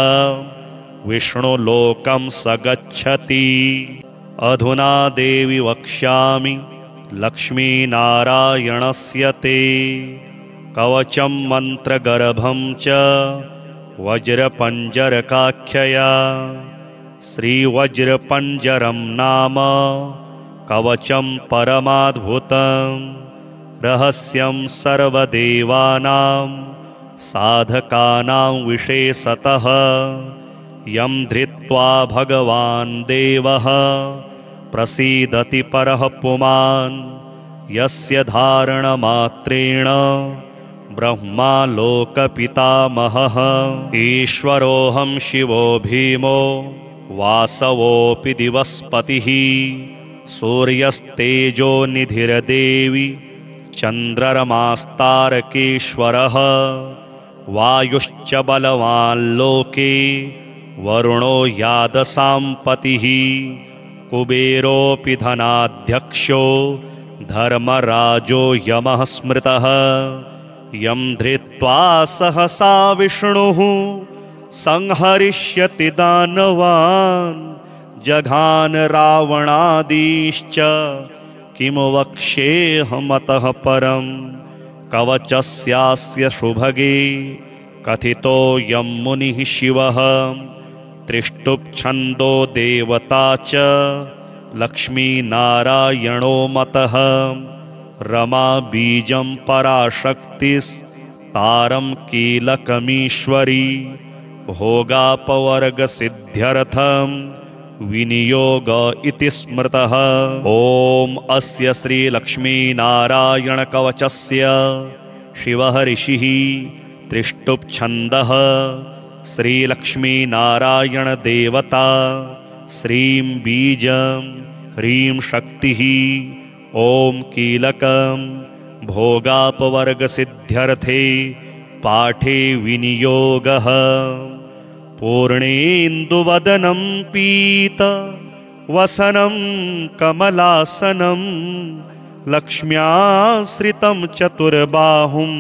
विष्णुलोकं स गच्छति। अधुना देवि वक्ष्यामि लक्ष्मीनारायणस्य ते कवचं मन्त्रगर्भं च वज्रपञ्जरकाख्यया। श्रीवज्रपञ्जरं नाम कवचं परमाद्भुतं रहस्यं सर्वदेवानां साधकानां विशेषतः यं धृत्वा भगवान् देवः प्रसीदति परः पुमान् यस्य धारणमात्रेण ब्रह्मा लोकपितामहः। ईश्वरोऽहं शिवो भीमो वासवोऽपि दिवस्पतिः सूर्यस्तेजो निधिर्देवी चन्द्ररमास्तारकेश्वरः वायुश्च बलवान् लोके वरुणो यादसाम्पतिः कुबेरोऽपि धनाध्यक्षो धर्मराजो यमः स्मृतः। यं धृत्वा सहसा विष्णुः संहरिष्यति दानवान् जघान रावणादीश्च किं वक्ष्येऽहमतः परं। कवचस्यास्य सुभगे कथितो यं मुनिः शिवः त्रिष्टुप्छन्दो देवता च लक्ष्मीनारायणो मतः। रमा बीजं पराशक्तिस्तारं कीलकमीश्वरी भोगापवर्गसिद्ध्यर्थं विनियोग इति स्मृतः। ॐ अस्य श्रीलक्ष्मीनारायणकवचस्य शिवः ऋषिः त्रिष्टुप्छन्दः श्रीलक्ष्मीनारायणदेवता श्रीं बीजं ह्रीं शक्तिः ॐ कीलकं भोगापवर्गसिद्ध्यर्थे पाठे विनियोगः। पूर्णेन्दुवदनं पीत वसनं कमलासनं लक्ष्म्याश्रितं चतुर्बाहुं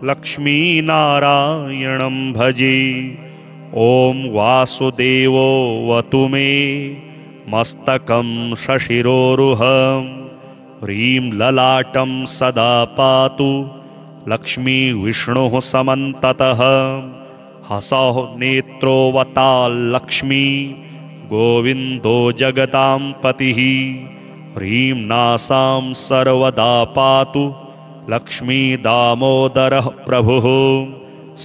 लक्ष्मीनारायणं भजे। ॐ वासुदेवो वतु मे मस्तकं शशिरोरुहं ह्रीं ललाटं सदा पातु लक्ष्मी विष्णुः समन्ततः। हसौ नेत्रोवता लक्ष्मी गोविन्दो जगतां पतिः ह्रीं नासां सर्वदा पातु लक्ष्मी दामोदरः प्रभुः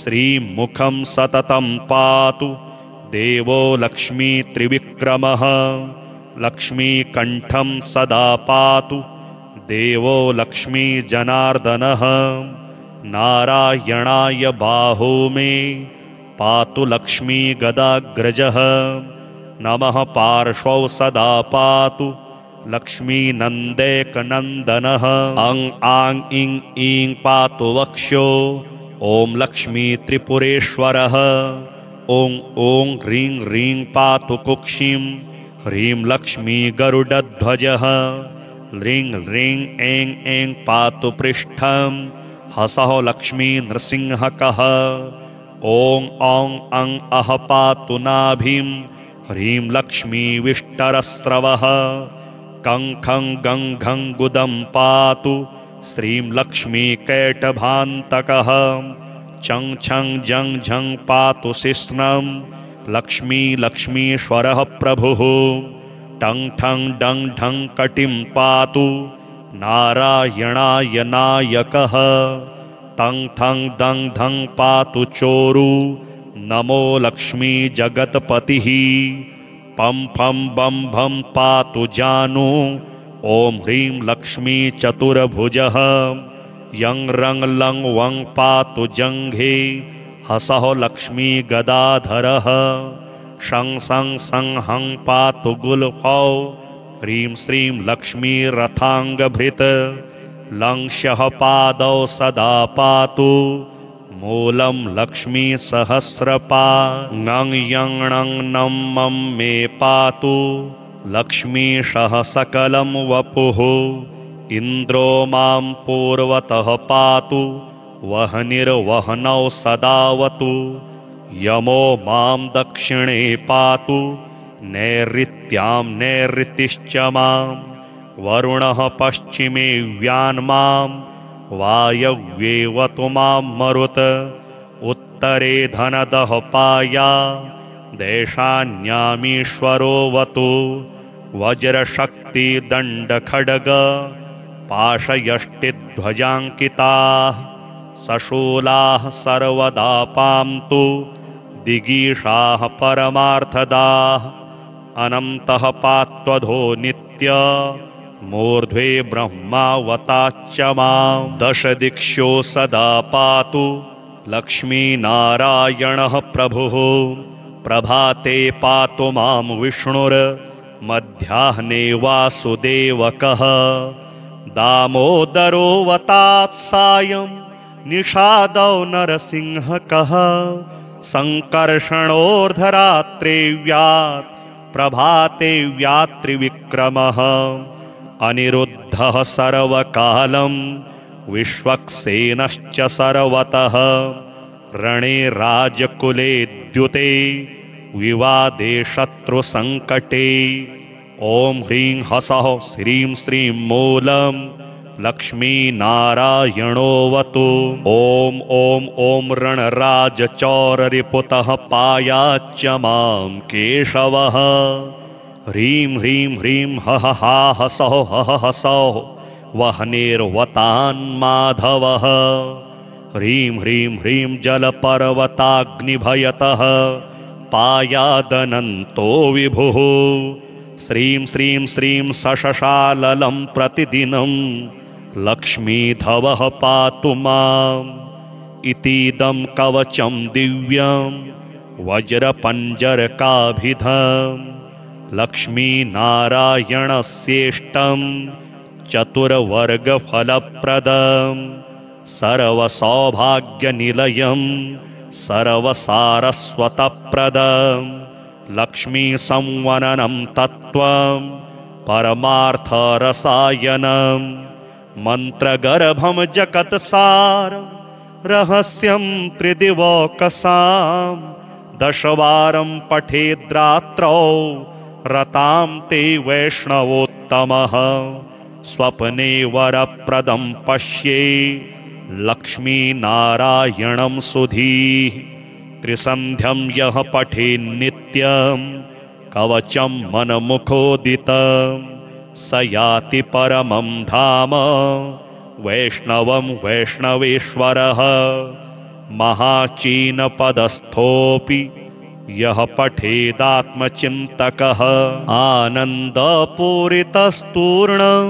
श्रीं मुखं सततं पातु देवो लक्ष्मी त्रिविक्रमः लक्ष्मीकण्ठं सदा पातु देवो लक्ष्मी जनार्दनः नारायणाय बाहो मे पातु लक्ष्मी गदाग्रजः नमः पार्श्वौ सदा पातु लक्ष्मी नन्दैकनन्दनः अं आं इं ईं पातु वक्ष्यो ॐ लक्ष्मी त्रिपुरेश्वरः ॐ ॐ ह्रीं ह्रीं पातु कुक्षिं ह्रीं लक्ष्मी गरुडध्वजः ह्रीं ह्रीं ऐं ऐं पातु पृष्ठं हसः लक्ष्मी नृसिंहकः ॐ औं अं अः पातु नाभिं ह्रीं लक्ष्मी विष्टरस्रवः कं खं गं घं गुदं पातु श्रीं लक्ष्मी कैटभान्तकः चं छं जं झं पातु शिश्नं लक्ष्मी लक्ष्मीश्वरः प्रभुः टं ठं डं ढं कटिं पातु नारायणाय नायकः तं थं दं धं पातु चोरु नमो लक्ष्मी जगत्पतिः पं फं बं भं पातु जानु ॐ ह्रीं लक्ष्मी चतुर्भुजः यं रं लं वं पातु जङ्घे हसः लक्ष्मी गदाधरः शं सं सं हं पातु गुल्फौ ह्रीं श्रीं लक्ष्मी रथाङ्गभृत् लं शः पादौ सदा पातु मूलं लक्ष्मी सहस्रपा ङं यं णं नं मं मे पातु लक्ष्मीशः सकलं वपुः इन्द्रो मां पूर्वतः पातु वह्निर्वह्नौ सदावतु यमो मां दक्षिणे पातु नैऋत्यां नैऋतिश्च मां वरुणः पश्चिमे व्यान्मां वायव्येवतु मां मरुत उत्तरे धनदः पाया देशान्यामीश्वरोऽवतु वज्रशक्तिदण्डखड्ग पाशयष्टिध्वजाङ्किताः सशूलाः सर्वदा पान्तु दिगीषाः परमार्थदाः अनन्तः पात्वधो नित्य मूर्ध्वे ब्रह्मावताच्च मां दशदिक्षो सदा पातु लक्ष्मीनारायणः प्रभुः प्रभाते पातु मां विष्णुर्मध्याह्ने वासुदेवकः दामोदरोऽवतात् सायं निषादौ नरसिंहकः सङ्कर्षणोर्धरात्रे व्यात् प्रभाते व्यात्रिविक्रमः अनिरुद्धः सर्वकालं विश्वक्सेनश्च सर्वतः रणे राजकुले द्युते विवादे शत्रुसङ्कटे ॐ ह्रीं हसः श्रीं श्रीं मूलं लक्ष्मीनारायणोऽवतु ॐ ॐ ॐ रणराजचौररिपुतः पायाच्च मां केशवः ह्रीं ह्रीं ह्रीं हः हा हसः हः हसः वह्निर्वतान्माधवः ह्रीं ह्रीं ह्रीं जलपर्वताग्निभयतः पायादनन्तो विभुः श्रीं श्रीं श्रीं सशशाललं प्रतिदिनं लक्ष्मीधवः पातु माम् इतीदं कवचं दिव्यं वज्रपञ्जरकाभिधं लक्ष्मीनारायणस्येष्टं चतुर्वर्गफलप्रदं सर्वसौभाग्यनिलयं सर्वसारस्वतप्रदं लक्ष्मीसंवननं तत्त्वं परमार्थरसायनं मन्त्रगर्भं जगत्सारं रहस्यं त्रिदिवौकसां दशवारं पठेद्रात्रौ रतां ते वैष्णवोत्तमः स्वप्ने वरप्रदं पश्ये लक्ष्मीनारायणं सुधीः त्रिसन्ध्यं यः पठेन्नित्यं कवचं मनमुखोदितं स याति परमं धाम वैष्णवं वैष्णवेश्वरः। महाचीनपदस्थोऽपि यः पठेदात्मचिन्तकः आनन्दपूरितस्तूर्णं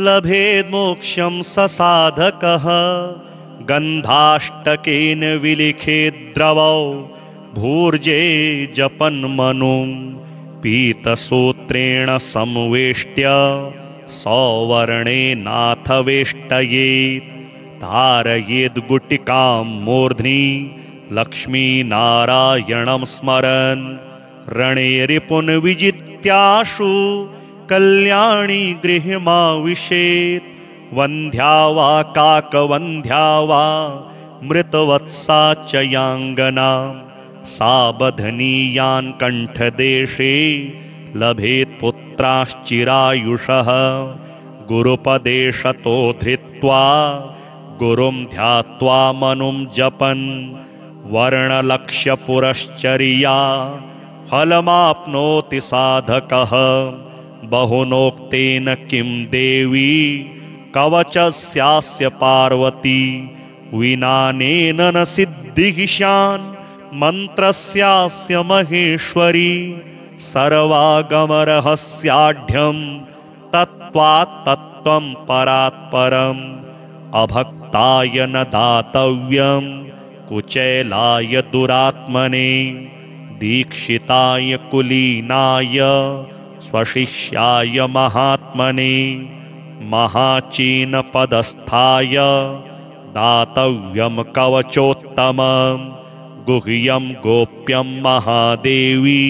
लभेन्मोक्षं स साधकः। गन्धाष्टकेन विलिखेद्द्रवौ भूर्जे जपन्मनुं पीतसूत्रेण संवेष्ट्य सौवर्णेनाथ वेष्टयेत्। धारयेद्गुटिकां मूर्ध्नि लक्ष्मीनारायणं स्मरन् रणे रिपुन् विजित्याशु कल्याणी गृहमाविशेत्। वन्ध्या वा काकवन्ध्या वा मृतवत्सा च याङ्गना सा बध्नीयान् कण्ठदेशे लभेत् पुत्राश्चिरायुषः। गुरुपदेशतो धृत्वा गुरुं ध्यात्वा मनुं जपन् वर्णलक्ष्यपुरश्चर्या फलमाप्नोति साधकः। बहुनोक्तेन किं देवी कवचस्यास्य पार्वती विनानेन न सिद्धिशान् मन्त्रस्यास्य महेश्वरी। सर्वागमरहस्याढ्यं तत्त्वात् तत्त्वं परात् परम् अभक्ताय न दातव्यं कुचेलाय दुरात्मने दीक्षिताय कुलीनाय स्वशिष्याय महात्मने महाचीनपदस्थाय दातव्यं कवचोत्तमं गुह्यं गोप्यं महादेवी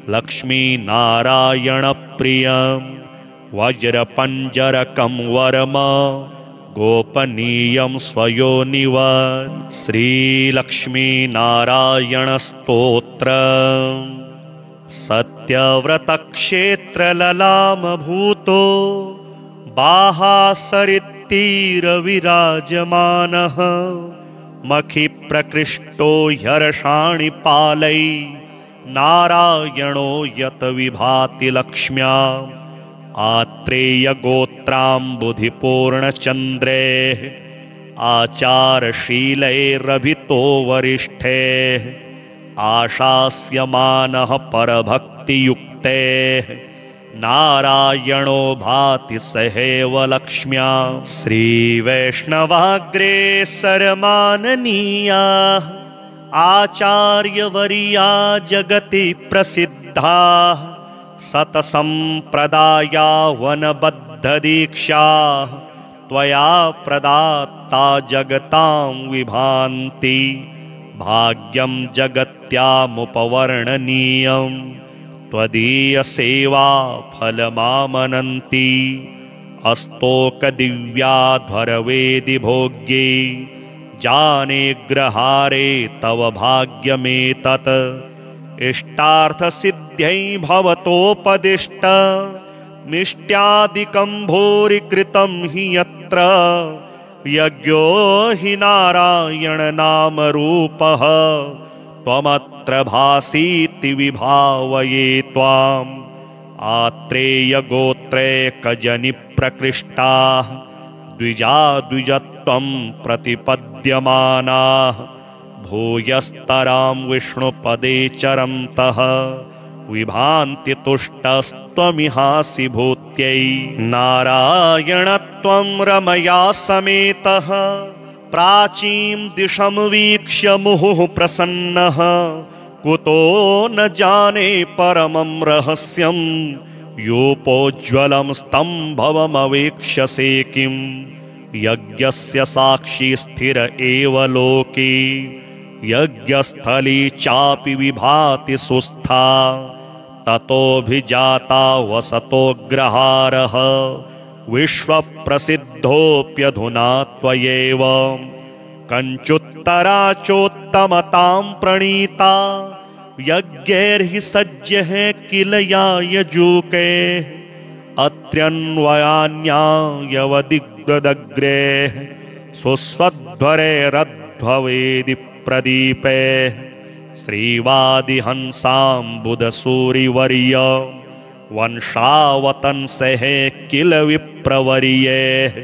लक्ष्मीनारायणप्रियं वज्रपञ्जरकं वर्म गोपनीयं स्वयोनिवत्। श्रीलक्ष्मीनारायणस्तोत्रम्। सत्यव्रतक्षेत्रललामभूतो बाहासरित्तीरविराजमानः मखिप्रकृष्टो ह्यर्षाणि पालै नारायणो यत विभाति लक्ष्म्याम्। आत्रेयगोत्राम्बुधिपूर्णचन्द्रेः आचारशीलैरभितो वरिष्ठैः आशास्यमानः परभक्तियुक्तैः नारायणो भाति सहैव लक्ष्म्या। श्रीवैष्णवाग्रेसरमाननीयाः आचार्यवर्या जगति प्रसिद्धाः सतसम्प्रदाया वनबद्धदीक्षा त्वया प्रदात्ता जगतां विभान्ति। भाग्यं जगत्यामुपवर्णनीयं त्वदीयसेवा फलमामनन्ति। अस्तोकदिव्याध्वरवेदि भोग्ये जाने ग्रहारे तव भाग्यमेतत्। इष्टार्थसिद्ध्यै भवतोपदिष्ट मिष्ट्यादिकं भूरिकृतं हि यत्र यज्ञो हि नारायणनामरूपः त्वमत्र भासीति विभावये त्वाम्। आत्रेयगोत्रैकजनिप्रकृष्टाः द्विजा द्विजत्वं प्रतिपद्यमानाः भूयस्तरां विष्णुपदे चरन्तः विभान्ति तुष्टस्त्वमिहासि भूत्यै। नारायणत्वं रमया समेतः प्राचीं दिशं वीक्ष्य मुहुः प्रसन्नः कुतो न जाने परमं रहस्यं योपोज्ज्वलं स्तम्भवमवेक्ष्यसे किं। यज्ञस्य साक्षी स्थिर एव लोके यज्ञस्थली चापि विभाति सुस्था ततोऽभिजाता वसतोऽग्रहारः विश्वप्रसिद्धोऽप्यधुना त्वयैव। कञ्चुत्तरा चोत्तमतां प्रणीता यज्ञैर्हि सज्जः किल यायजूके अत्र्यन्वयान्यायवदिग्दग्रे सुस्वध्वरैरध्ववेदि प्रदीपे श्रीवादिहंसाम्बुदसूरिवर्य वंशावतंसः किल विप्रवर्यैः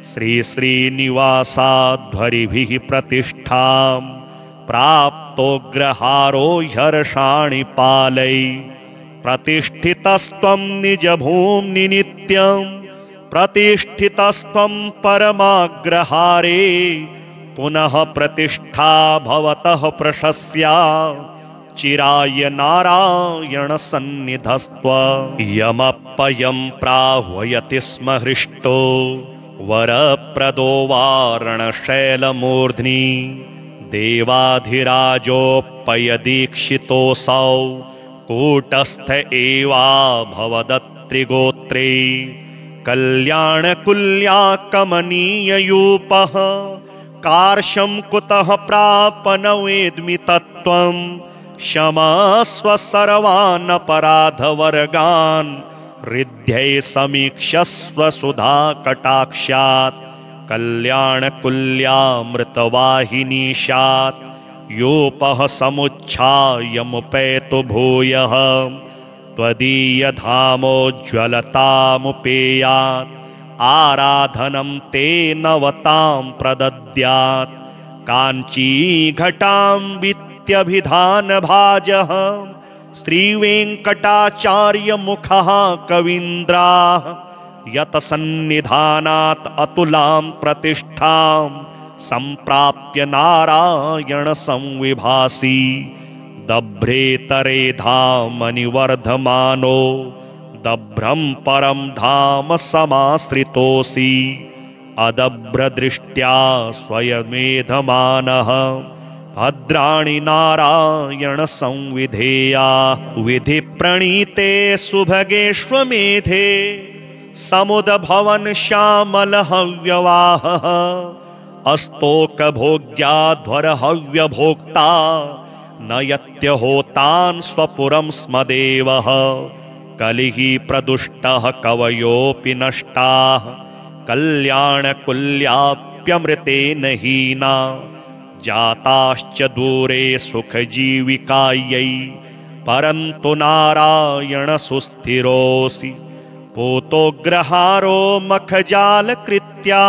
श्रीश्रीनिवासाध्वरिभिः प्रतिष्ठां प्राप्तोग्रहारो ह्यर्षाणि पालै प्रतिष्ठितस्त्वं निजभूम्नि नित्यं प्रतिष्ठितस्त्वं परमाग्रहारे पुनः प्रतिष्ठा भवतः प्रशस्या चिराय नारायण सन्निधस्त्व यमप्पयं प्राह्वयति स्म हृष्टो वरप्रदो वारणशैलमूर्ध्नि देवाधिराजोपयदीक्षितोऽसौ कूटस्थ एवाभवदत्रिगोत्रे कल्याणकुल्या कमनीययूपः कार्शं कुतः प्राप न वेद्मि तत्त्वं क्षमस्व सर्वान् अपराधवर्गान् हृद्यै समीक्षस्व सुधा कटाक्षात् कल्याणकुल्यामृतवाहिनीशात् योपः समुच्छायमुपैतु भूयः त्वदीयधामोज्ज्वलतामुपेयात् आराधनं ते नवतां प्रदद्यात् काञ्चीघटां वित्यभिधानभाजः श्रीवेङ्कटाचार्यमुखः कवीन्द्राः यतसन्निधानात् अतुलां प्रतिष्ठां सम्प्राप्य नारायण संविभासी दभ्रेतरे धामनिवर्धमानो दभ्रं परं धाम समाश्रितोऽसि अदभ्रदृष्ट्या स्वयमेधमानः भद्राणि नारायण संविधेया विधिप्रणीते सुभगेष्वमेधे समुदभवन श्यामल हव्यवाहः अस्तोकभोग्याध्वर हव्यभोक्ता नयत्यहोतान् स्वपुरं स्म देवः कलिः प्रदुष्टः कवयोऽपि नष्टाः कल्याणकुल्याप्यमृतेन हीना जाताश्च दूरे सुखजीविकायै परन्तु नारायण सुस्थिरोऽसि पूतोग्रहारो मखजालकृत्या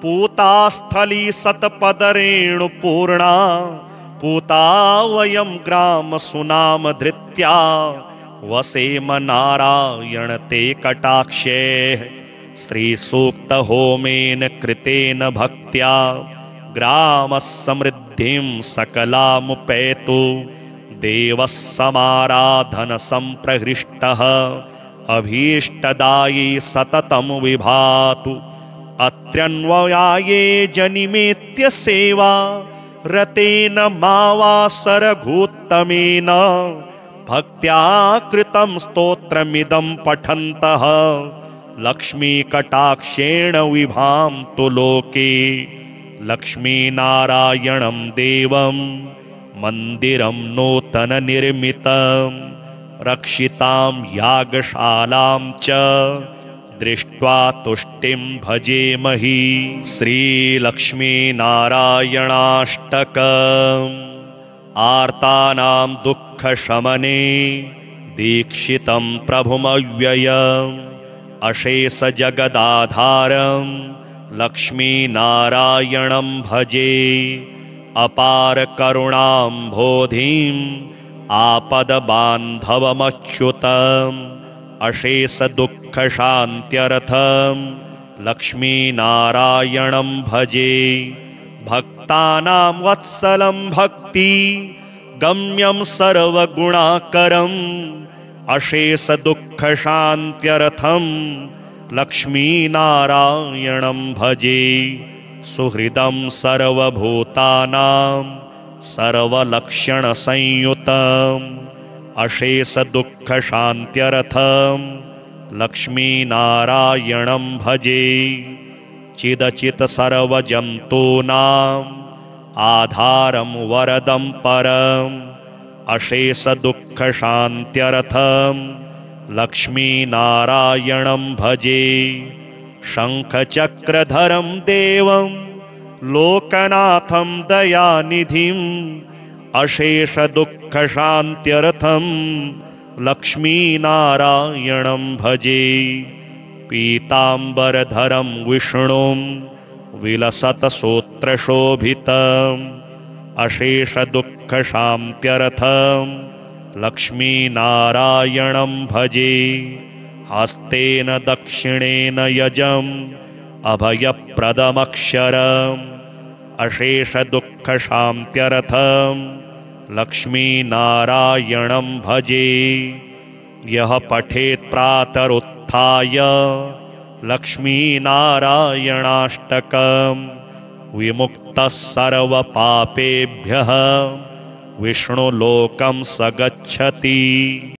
पूतास्थली सतपदरेणुपूर्णा पूता वयं ग्राम सुनाम धृत्या वसेम नारायण ते कटाक्षे श्रीसूक्तहोमेन कृतेन भक्त्या ग्रामः समृद्धिं सकलामुपैतु देवः समाराधन संप्रहृष्टः अभीष्टदायी सततं विभातु अत्र्यन्वयाये जनिमेत्य सेवा रतेन मावासरघूत्तमेन भक्त्या कृतं स्तोत्रमिदं पठन्तः लक्ष्मीकटाक्षेण विभान्तु लोके लक्ष्मीनारायणं देवं मन्दिरं नूतननिर्मितं रक्षितां यागशालां च दृष्ट्वा तुष्टिं भजेमहि श्रीलक्ष्मीनारायणाष्टकम् आर्तानां दुःखशमने दीक्षितं प्रभुमव्ययम् अशेषजगदाधारं लक्ष्मीनारायणं भजे अपारकरुणाम्भोधिम् आपदबान्धवमच्युतम् अशेषदुःखशान्त्यर्थं लक्ष्मीनारायणं भजे भक्तानां वत्सलं भक्ति गम्यं सर्वगुणाकरम् अशेषदुःखशान्त्यर्थं लक्ष्मीनारायणं भजे सुहृदं सर्वभूतानां सर्वलक्षणसंयुतम् अशेषदुःखशान्त्यर्थं लक्ष्मीनारायणं भजे चिदचित् सर्वजन्तूनाम् आधारं वरदं परम् अशेषदुःखशान्त्यर्थं लक्ष्मीनारायणं भजे शङ्खचक्रधरं देवं लोकनाथं दयानिधिं अशेषदुःखशान्त्यर्थं लक्ष्मीनारायणं भजे। पीताम्बरधरं विष्णुं विलसतस्तोत्रशोभितम् अशेषदुःखशान्त्यर्थं लक्ष्मीनारायणं भजे। हस्तेन दक्षिणेन यजम् अभयप्रदमक्षरम् अशेषदुःखशान्त्यर्थं लक्ष्मीनारायणं भजे। यः पठेत् प्रातरुत्थाय लक्ष्मीनारायणाष्टकं विमुक्तः सर्वपापेभ्यः विष्णुलोकं स गच्छति।